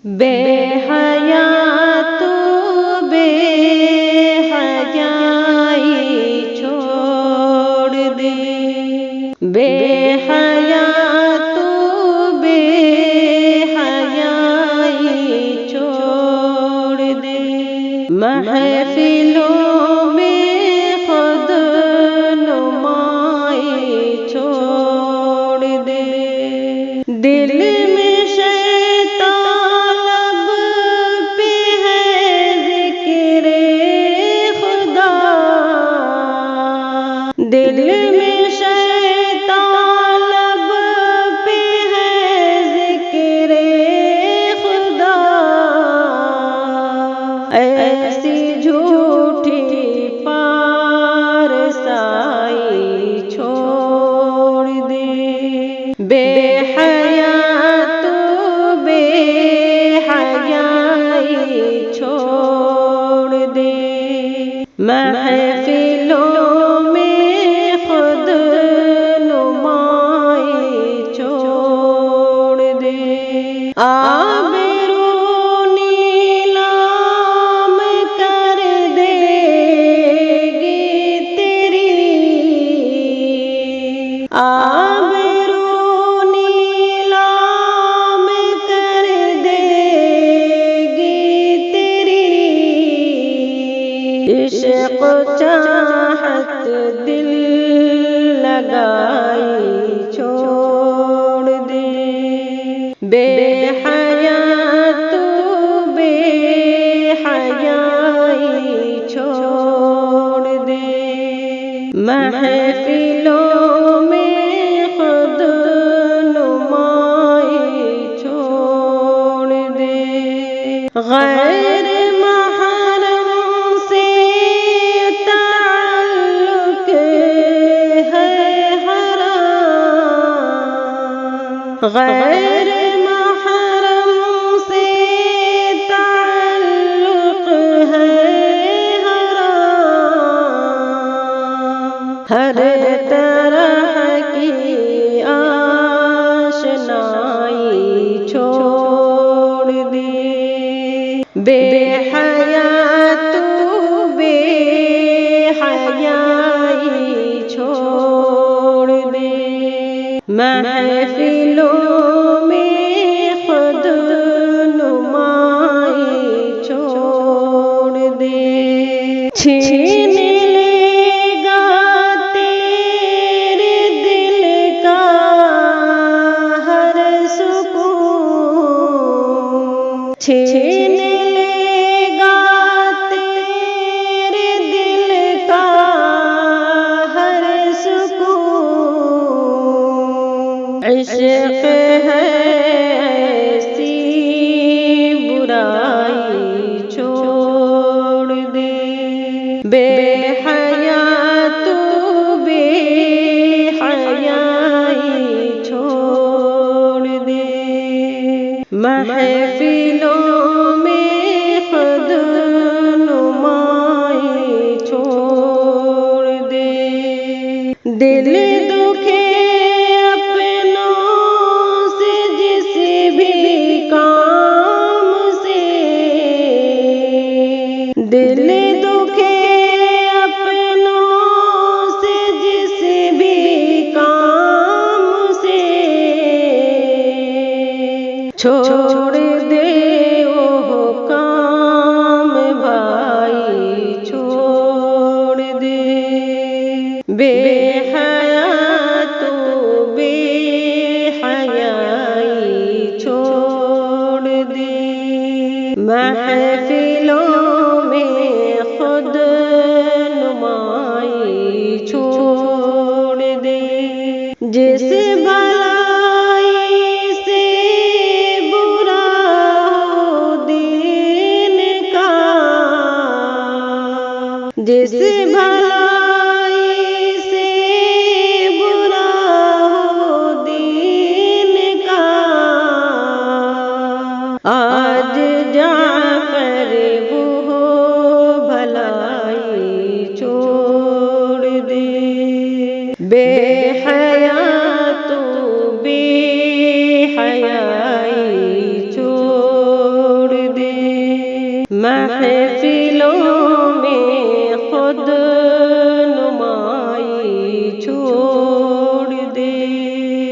بے حیا تو بے حیائی چھوڑ دے، بے حیا تو بے حیائی چھوڑ دے، محفلوں میں خود نمائی چھوڑ دے، دل میں شیطان لب پہ ہے ذکر خدا، دل میں شیطان لب پہ ہے ذکر خدا، ایسی جھوٹی پارسائی چھوڑ دے، بے حیا تو بے حیائی چھوڑ دے، محفلوں میں خود نمائی چھوڑ دے، آبرو نیلام کر دے گی تیری، آبرو نیلام کر دے گی تیری، عشق چاہت دل لگائی چھوڑ دے، بے حیا تو بے حیائی چھوڑ دے، محفلوں میں خود نمائی چھوڑ دے، غیر محرم سے تعلق ہے حرام، غیر محرم سے تعلق ہے حرام، ہر طرح کی آشنائی چھوڑ دے، بے حیا تو بے حیائی چھوڑ دے، محفلوں میں خود نمائی چھوڑ دے، چھین لے گا تیرے دل کا ہر سکون، چھین لے گا تیرے دل کا ہر سکون، عشق ہے ایسی برائی چھوڑ دے، بے حیا تو بے حیائی چھوڑ دے، محفلوں میں خود نمائی چھوڑ دے، دل دکھے اپنوں سے جس بھی کام سے، دل دکھے اپنوں سے جس بھی کام سے، چھوڑ دے وہ کام بھائی چھوڑ دے، بے حیا تو بے حیائی چھوڑ دے، محفلوں میں خود نمائی چھوڑ دے، جس بھلائی سے برا ہو دین کا، جس بھلائی سے برا ہو دین کا، آج جعفر وہ بھلائی چھوڑ دے، بے حیا تو بے حیائی چھوڑ محفلوں میں